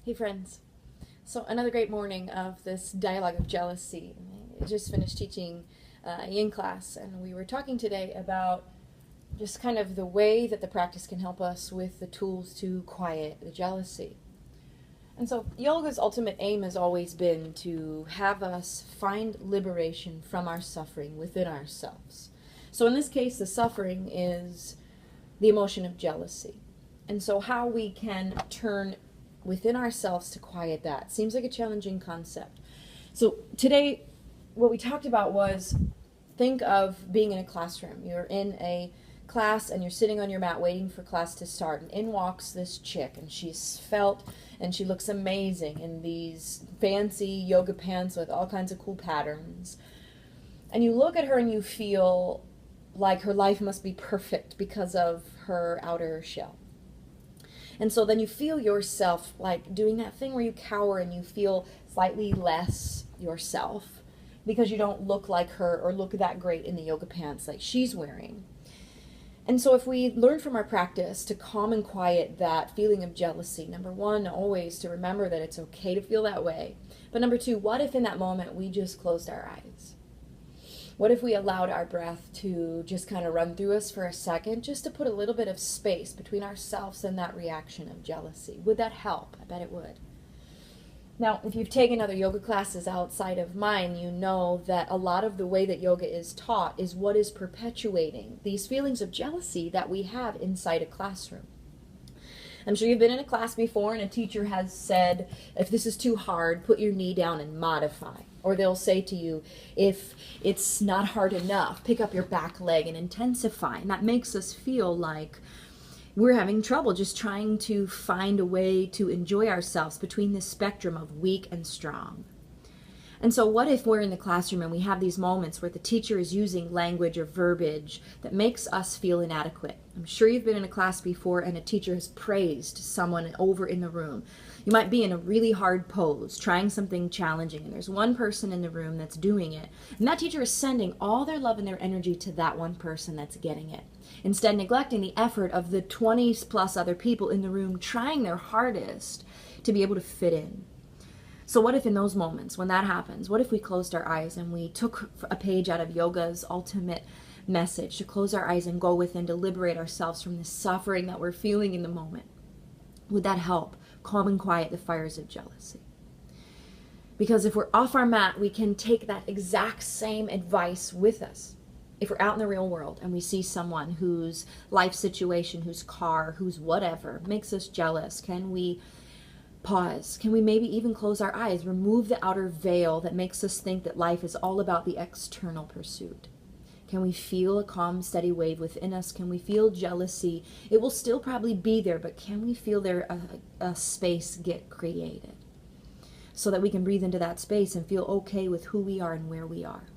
Hey friends. So another great morning of this dialogue of jealousy. I just finished teaching yin class, and we were talking today about just kind of the way that the practice can help us with the tools to quiet the jealousy. And so yoga's ultimate aim has always been to have us find liberation from our suffering within ourselves. So in this case, the suffering is the emotion of jealousy. And so how we can turn within ourselves to quiet that seems like a challenging concept. So today, what we talked about was, think of being in a classroom. You're in a class and you're sitting on your mat waiting for class to start, and in walks this chick, and she's svelte and she looks amazing in these fancy yoga pants with all kinds of cool patterns. And you look at her and you feel like her life must be perfect because of her outer shell. And so then you feel yourself like doing that thing where you cower and you feel slightly less yourself because you don't look like her or look that great in the yoga pants like she's wearing. And so if we learn from our practice to calm and quiet that feeling of jealousy, number one, always to remember that it's okay to feel that way. But number two, what if in that moment we just closed our eyes? What if we allowed our breath to just kind of run through us for a second, just to put a little bit of space between ourselves and that reaction of jealousy? Would that help? I bet it would. Now, if you've taken other yoga classes outside of mine, you know that a lot of the way that yoga is taught is what is perpetuating these feelings of jealousy that we have inside a classroom. I'm sure you've been in a class before and a teacher has said, if this is too hard, put your knee down and modify. Or they'll say to you, if it's not hard enough, pick up your back leg and intensify. And that makes us feel like we're having trouble just trying to find a way to enjoy ourselves between this spectrum of weak and strong. And so what if we're in the classroom and we have these moments where the teacher is using language or verbiage that makes us feel inadequate? I'm sure you've been in a class before and a teacher has praised someone over in the room. You might be in a really hard pose, trying something challenging, and there's one person in the room that's doing it. And that teacher is sending all their love and their energy to that one person that's getting it, instead neglecting the effort of the 20 plus other people in the room trying their hardest to be able to fit in. So what if in those moments, when that happens, what if we closed our eyes and we took a page out of yoga's ultimate message to close our eyes and go within to liberate ourselves from the suffering that we're feeling in the moment? Would that help calm and quiet the fires of jealousy? Because if we're off our mat, we can take that exact same advice with us. If we're out in the real world and we see someone whose life situation, whose car, whose whatever makes us jealous, can we pause? Can we maybe even close our eyes, remove the outer veil that makes us think that life is all about the external pursuit? Can we feel a calm, steady wave within us? Can we feel jealousy? It will still probably be there, but can we feel there a space get created so that we can breathe into that space and feel okay with who we are and where we are?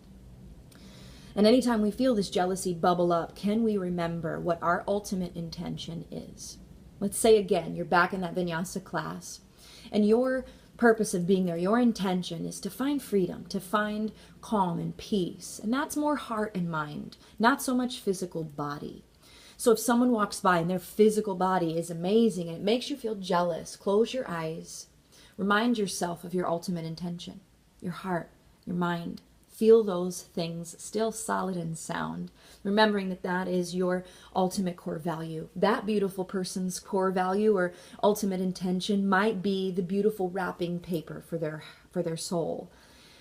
And anytime we feel this jealousy bubble up, can we remember what our ultimate intention is? Let's say again, you're back in that vinyasa class, and your purpose of being there, your intention is to find freedom, to find calm and peace. And that's more heart and mind, not so much physical body. So if someone walks by and their physical body is amazing and it makes you feel jealous, close your eyes, remind yourself of your ultimate intention, your heart, your mind. Feel those things still solid and sound, remembering that that is your ultimate core value. That beautiful person's core value or ultimate intention might be the beautiful wrapping paper for their soul.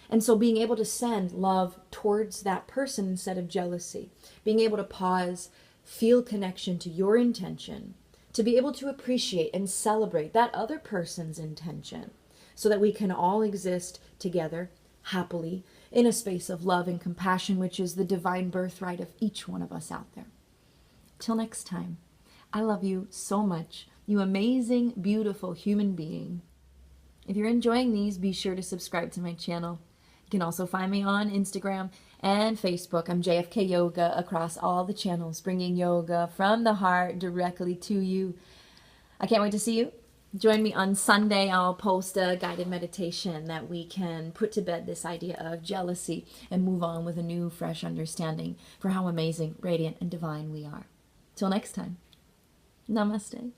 And so being able to send love towards that person instead of jealousy, being able to pause, feel connection to your intention, to be able to appreciate and celebrate that other person's intention so that we can all exist together happily in a space of love and compassion, which is the divine birthright of each one of us out there. Till next time, I love you so much, you amazing, beautiful human being. If you're enjoying these, be sure to subscribe to my channel. You can also find me on Instagram and Facebook. I'm JFK Yoga across all the channels, bringing yoga from the heart directly to you. I can't wait to see you. Join me on Sunday. I'll post a guided meditation that we can put to bed this idea of jealousy and move on with a new, fresh understanding for how amazing, radiant, and divine we are. Till next time, namaste.